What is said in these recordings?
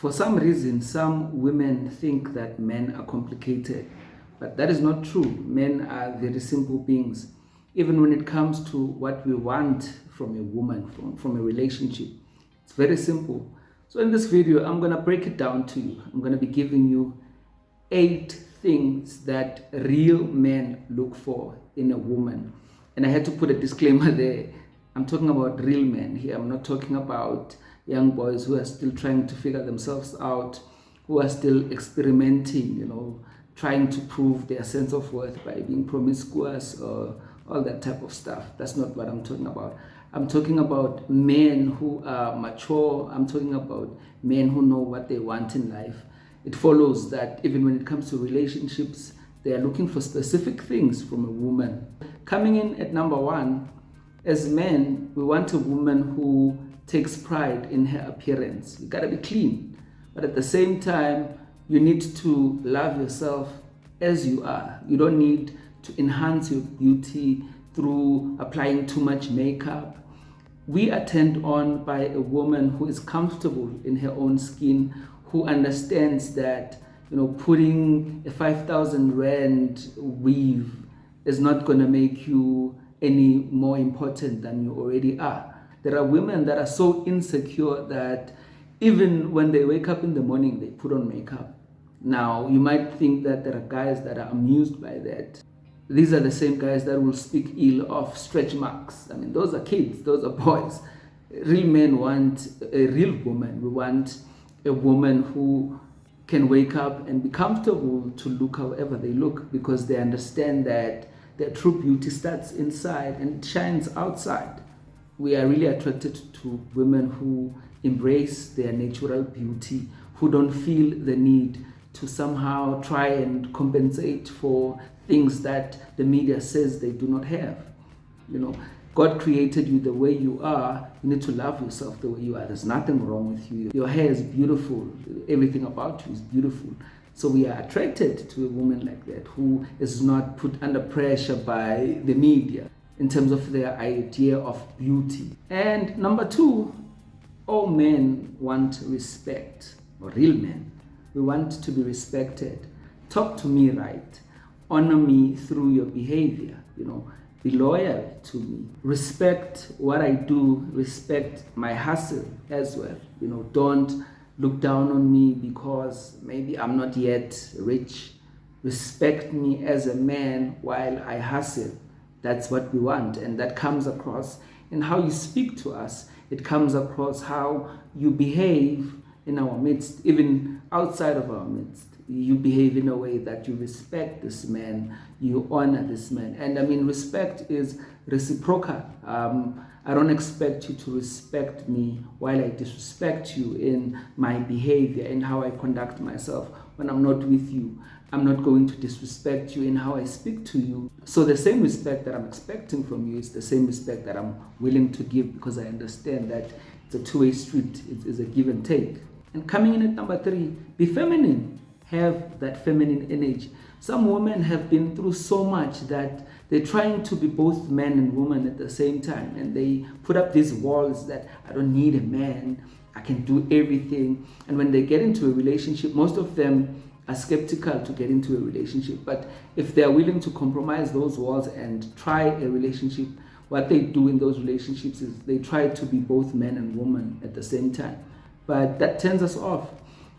For some reason, some women think that men are complicated, but that is not true. Men are very simple beings. Even when it comes to what we want from a woman, from a relationship, it's very simple. So in this video, I'm going to break it down to you. I'm going to be giving you 8 things that real men look for in a woman. And I had to put a disclaimer there. I'm talking about real men here. I'm not talking about young boys who are still trying to figure themselves out, who are still experimenting, trying to prove their sense of worth by being promiscuous or all that type of stuff. That's not what I'm talking about. I'm talking about men who are mature. I'm talking about men who know what they want in life. It follows that even when it comes to relationships, they are looking for specific things from a woman. Coming in at number 1, as men, we want a woman who takes pride in her appearance. You gotta be clean, but at the same time, you need to love yourself as you are. You don't need to enhance your beauty through applying too much makeup. We are turned on by a woman who is comfortable in her own skin, who understands that putting a 5,000 rand weave is not gonna make you any more important than you already are. There are women that are so insecure that even when they wake up in the morning, they put on makeup. Now, you might think that there are guys that are amused by that. These are the same guys that will speak ill of stretch marks. I mean, those are kids, those are boys. Real men want a real woman. We want a woman who can wake up and be comfortable to look however they look, because they understand that their true beauty starts inside and shines outside. We are really attracted to women who embrace their natural beauty, who don't feel the need to somehow try and compensate for things that the media says they do not have. God created you the way you are. You need to love yourself the way you are. There's nothing wrong with you. Your hair is beautiful. Everything about you is beautiful. So we are attracted to a woman like that, who is not put under pressure by the media in terms of their idea of beauty. And number 2, all men want respect, or real men. We want to be respected. Talk to me right. Honor me through your behavior. Be loyal to me. Respect what I do. Respect my hustle as well. Don't look down on me because maybe I'm not yet rich. Respect me as a man while I hustle. That's what we want, and that comes across in how you speak to us. It comes across how you behave in our midst, even outside of our midst. You behave in a way that you respect this man, you honor this man. And I mean, respect is reciprocal. I don't expect you to respect me while I disrespect you in my behavior, in how I conduct myself when I'm not with you. I'm not going to disrespect you in how I speak to you. So the same respect that I'm expecting from you is the same respect that I'm willing to give, because I understand that it's a two-way street. It's a give and take. And coming in at number 3, be feminine. Have that feminine energy. Some women have been through so much that they're trying to be both man and woman at the same time. And they put up these walls that I don't need a man. I can do everything. And when they get into a relationship, most of them are skeptical to get into a relationship. But if they're willing to compromise those walls and try a relationship, what they do in those relationships is they try to be both man and woman at the same time. But that turns us off.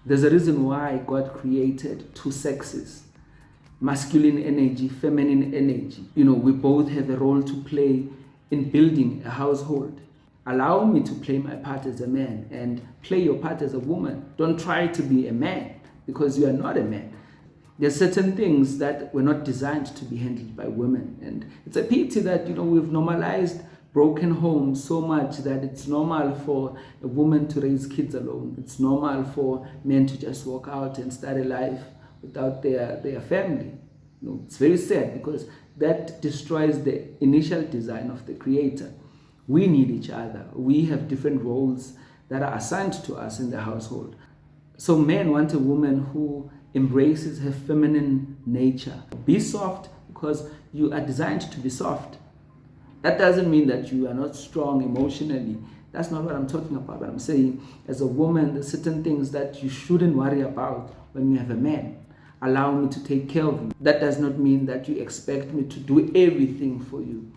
There's a reason why God created 2 sexes. Masculine energy, feminine energy. We both have a role to play in building a household. Allow me to play my part as a man and play your part as a woman. Don't try to be a man, because you are not a man. There's certain things that were not designed to be handled by women. And it's a pity that, we've normalized broken homes so much that it's normal for a woman to raise kids alone. It's normal for men to just walk out and start a life without their family. It's very sad, because that destroys the initial design of the Creator. We need each other. We have different roles that are assigned to us in the household. So men want a woman who embraces her feminine nature. Be soft, because you are designed to be soft. That doesn't mean that you are not strong emotionally. That's not what I'm talking about. But I'm saying, as a woman, there's certain things that you shouldn't worry about when you have a man. Allow me to take care of you. That does not mean that you expect me to do everything for you.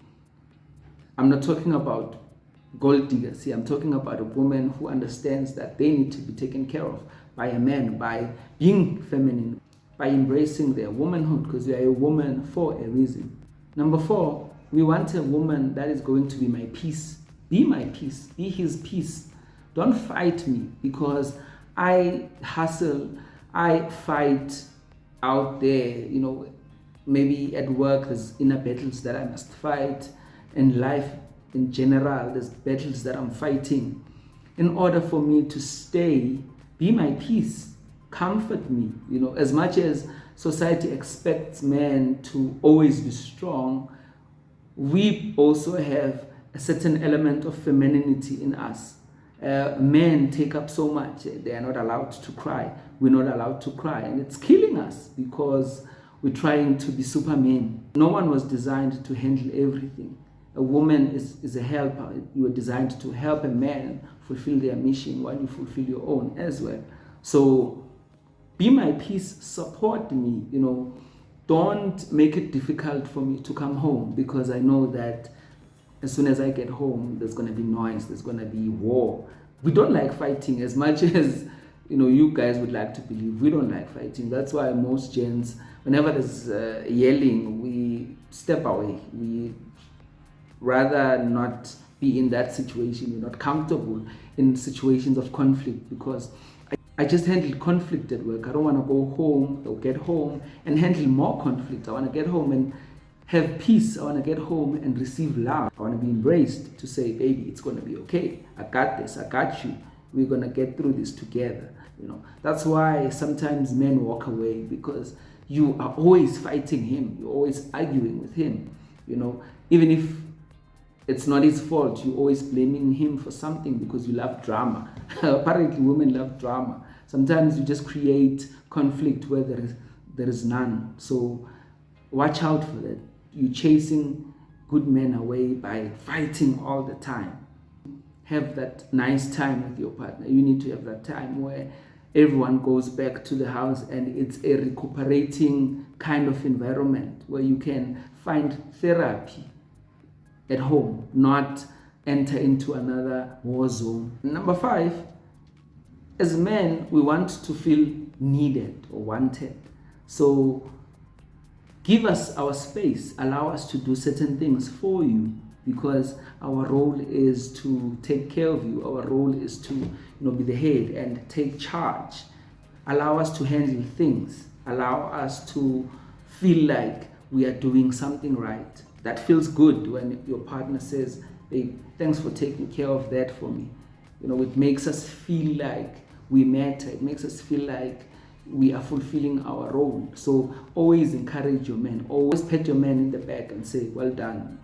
I'm not talking about gold diggers here. I'm talking about a woman who understands that they need to be taken care of by a man, by being feminine, by embracing their womanhood, because you are a woman for a reason. Number 4, we want a woman that is going to be my peace. Be my peace. Be his peace. Don't fight me because I hustle, I fight out there, maybe at work there's inner battles that I must fight. In life in general, there's battles that I'm fighting. In order for me to stay, be my peace, comfort me. As much as society expects men to always be strong, we also have a certain element of femininity in us. Men take up so much. They are not allowed to cry. We're not allowed to cry. And it's killing us because we're trying to be supermen. No one was designed to handle everything. A woman is a helper. You are designed to help a man fulfill their mission while you fulfill your own as well. So be my peace, support me. Don't make it difficult for me to come home, because I know that as soon as I get home, there's going to be noise, there's going to be war. We don't like fighting as much as you guys would like to believe. We don't like fighting. That's why most gents, whenever there's yelling, we step away. We rather not be in that situation. We're not comfortable in situations of conflict, because I just handled conflict at work. I don't want to go home or get home and handle more conflict. I want to get home and have peace. I want to get home and receive love. I want to be embraced, to say, baby, it's going to be okay. I got this. I got you. We're going to get through this together. That's why sometimes men walk away, because you are always fighting him. You're always arguing with him. Even if it's not his fault, you're always blaming him for something because you love drama. Apparently, women love drama. Sometimes you just create conflict where there is none. So watch out for that. You're chasing good men away by fighting all the time. Have that nice time with your partner. You need to have that time where everyone goes back to the house and it's a recuperating kind of environment where you can find therapy at home, not enter into another war zone. Number 5, as men, we want to feel needed or wanted. So give us our space, allow us to do certain things for you, because our role is to take care of you. Our role is to be the head and take charge. Allow us to handle things. Allow us to feel like we are doing something right. That feels good when your partner says, hey, thanks for taking care of that for me. It makes us feel like we matter. It makes us feel like we are fulfilling our role. So always encourage your men. Always pat your man in the back and say, well done.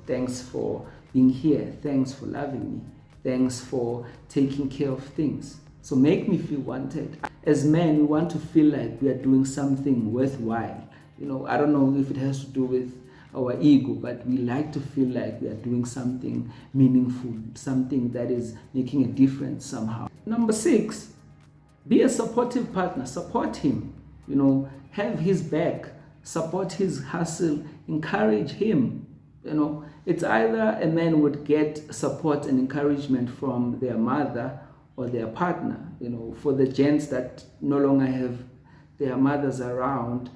Thanks for being here. Thanks for loving me. Thanks for taking care of things. So make me feel wanted. As men, we want to feel like we are doing something worthwhile. I don't know if it has to do with our ego, but we like to feel like we are doing something meaningful, something that is making a difference somehow. Number 6, be a supportive partner. Support him, have his back, support his hustle, encourage him. It's either a man would get support and encouragement from their mother or their partner. For the gents that no longer have their mothers around,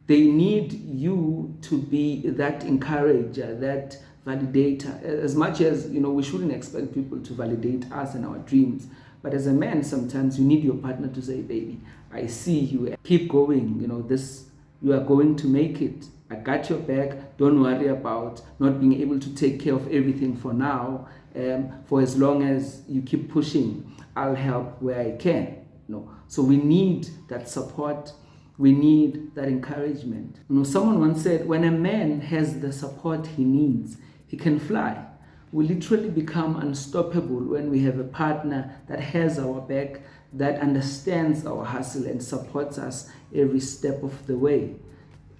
they need you to be that encourager, that validator. As much as, we shouldn't expect people to validate us and our dreams. But as a man, sometimes you need your partner to say, baby, I see you. Keep going. You are going to make it. I got your back. Don't worry about not being able to take care of everything for now. For as long as you keep pushing, I'll help where I can. So we need that support. We need that encouragement. Someone once said, when a man has the support he needs, he can fly. We literally become unstoppable when we have a partner that has our back, that understands our hustle and supports us every step of the way.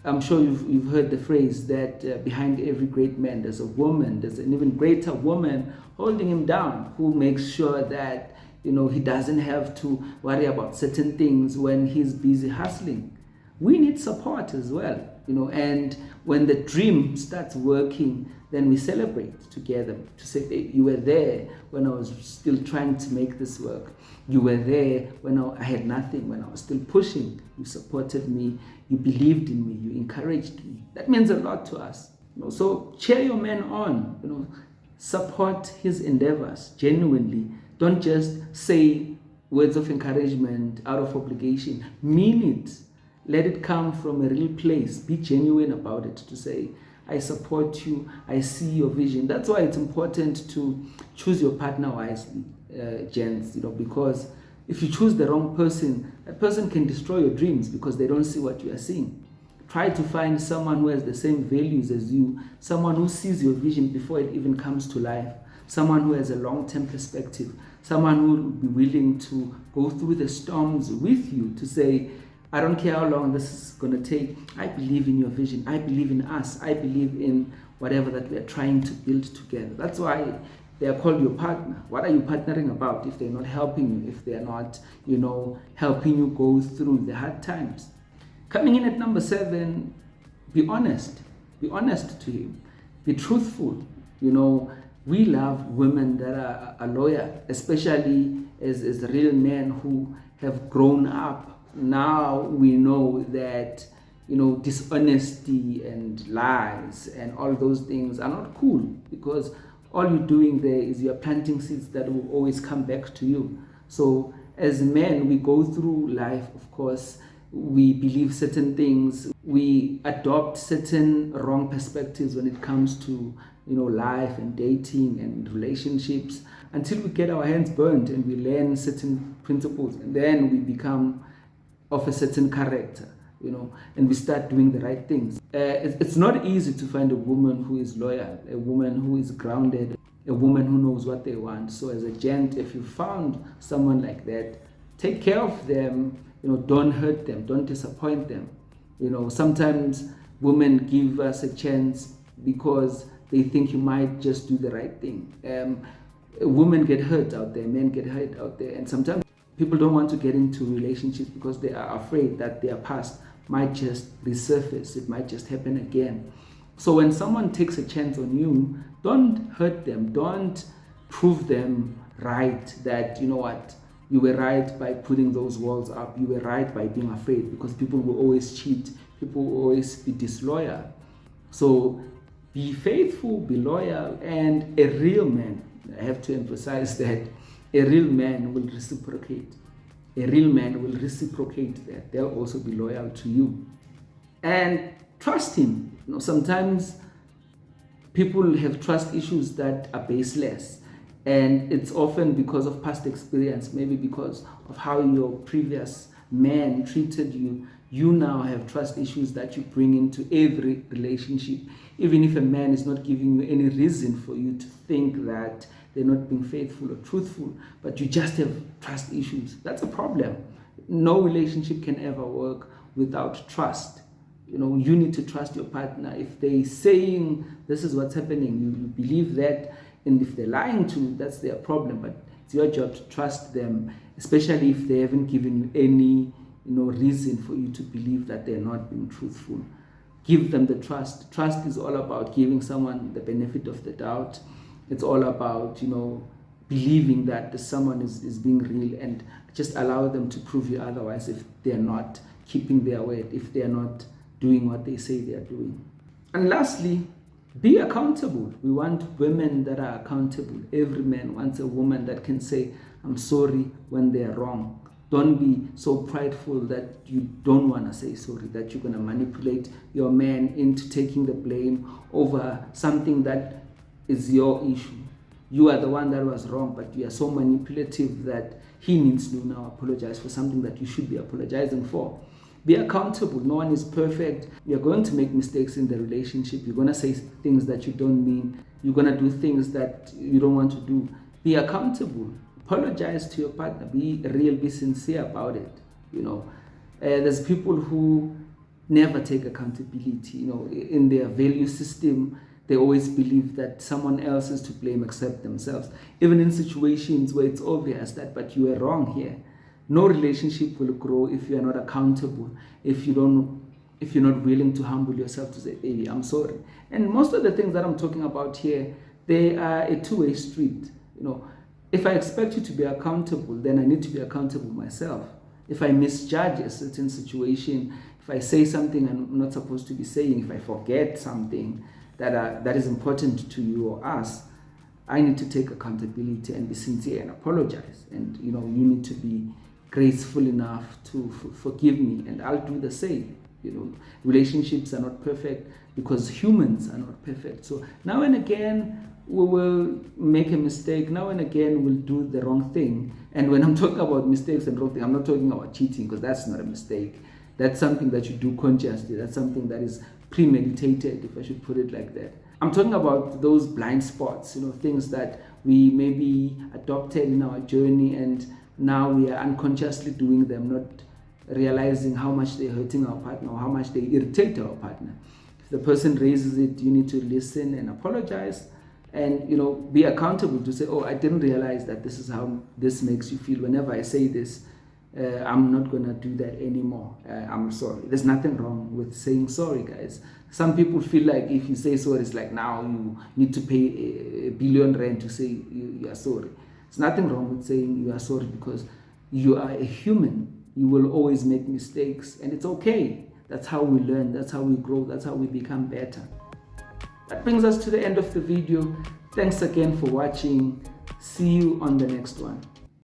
I'm sure you've heard the phrase that behind every great man there's a woman, there's an even greater woman holding him down, who makes sure that he doesn't have to worry about certain things when he's busy hustling. We need support as well, and when the dream starts working, then we celebrate together to say, hey, you were there when I was still trying to make this work. You were there when I had nothing, when I was still pushing. You supported me, you believed in me, you encouraged me. That means a lot to us. So cheer your man on, support his endeavors genuinely. Don't just say words of encouragement out of obligation. Mean it. Let it come from a real place. Be genuine about it, to say, I support you, I see your vision. That's why it's important to choose your partner wisely, gents, because if you choose the wrong person, that person can destroy your dreams because they don't see what you are seeing. Try to find someone who has the same values as you, someone who sees your vision before it even comes to life, someone who has a long-term perspective, someone who will be willing to go through the storms with you, to say, I don't care how long this is going to take. I believe in your vision. I believe in us. I believe in whatever that we are trying to build together. That's why they are called your partner. What are you partnering about if they're not helping you, if they're not, helping you go through the hard times? Coming in at number 7, be honest. Be honest to him. Be truthful. We love women that are loyal, especially as real men who have grown up. Now we know that dishonesty and lies and all those things are not cool, because all you're doing there is you're planting seeds that will always come back to you. So as men, we go through life, of course, we believe certain things, we adopt certain wrong perspectives when it comes to life and dating and relationships, until we get our hands burnt and we learn certain principles, and then we become of a certain character, and we start doing the right things. It's not easy to find a woman who is loyal, a woman who is grounded, a woman who knows what they want. So as a gent, if you found someone like that, take care of them, don't hurt them, don't disappoint them. Sometimes women give us a chance because they think you might just do the right thing. Women get hurt out there, men get hurt out there, and sometimes people don't want to get into relationships because they are afraid that their past might just resurface. It might just happen again. So when someone takes a chance on you, don't hurt them. Don't prove them right that, you were right by putting those walls up. You were right by being afraid, because people will always cheat. People will always be disloyal. So be faithful, be loyal, and a real man, I have to emphasize that, a real man will reciprocate. A real man will reciprocate that. They'll also be loyal to you. And trust him. Sometimes people have trust issues that are baseless. And it's often because of past experience, maybe because of how your previous man treated you. You now have trust issues that you bring into every relationship. Even if a man is not giving you any reason for you to think that they're not being faithful or truthful, but you just have trust issues. That's a problem. No relationship can ever work without trust. You need to trust your partner. If they're saying this is what's happening, you believe that, and if they're lying to you, that's their problem. But it's your job to trust them, especially if they haven't given you any reason for you to believe that they're not being truthful. Give them the trust. Trust is all about giving someone the benefit of the doubt. It's all about, believing that someone is being real, and just allow them to prove you otherwise if they're not keeping their word, if they're not doing what they say they're doing. And lastly, be accountable. We want women that are accountable. Every man wants a woman that can say, I'm sorry when they're wrong. Don't be so prideful that you don't want to say sorry, that you're going to manipulate your man into taking the blame over something that is your issue. You are the one that was wrong, but you are so manipulative that he needs to now apologize for something that you should be apologizing for. Be accountable. No one is perfect. You're going to make mistakes in the relationship. You're going to say things that you don't mean. You're going to do things that you don't want to do. Be accountable. Apologize to your partner. Be real. Be sincere about it. There's people who never take accountability. In their value system, they always believe that someone else is to blame except themselves. Even in situations where it's obvious that, but you are wrong here. No relationship will grow if you are not accountable, if you're not willing to humble yourself to say, baby, I'm sorry. And most of the things that I'm talking about here, they are a two-way street. If I expect you to be accountable, then I need to be accountable myself. If I misjudge a certain situation, if I say something I'm not supposed to be saying, if I forget something that is important to you or us, I need to take accountability and be sincere and apologize. And you need to be graceful enough to forgive me, and I'll do the same. Relationships are not perfect because humans are not perfect. So now and again we will make a mistake. Now and again we'll do the wrong thing. And when I'm talking about mistakes and wrong thing, I'm not talking about cheating, because that's not a mistake. That's something that you do consciously. That's something that is premeditated, if I should put it like that. I'm talking about those blind spots, things that we maybe adopted in our journey, and now we are unconsciously doing them, not realizing how much they're hurting our partner or how much they irritate our partner. If the person raises it, you need to listen and apologize, and be accountable to say, oh, I didn't realize that this is how this makes you feel. Whenever I say this, I'm not gonna do that anymore. I'm sorry. There's nothing wrong with saying sorry, guys. Some people feel like if you say sorry, it's like now you need to pay R1 billion to say you are sorry. There's nothing wrong with saying you are sorry, because you are a human. You will always make mistakes, and it's okay. That's how we learn. That's how we grow. That's how we become better. That brings us to the end of the video. Thanks again for watching. See you on the next one.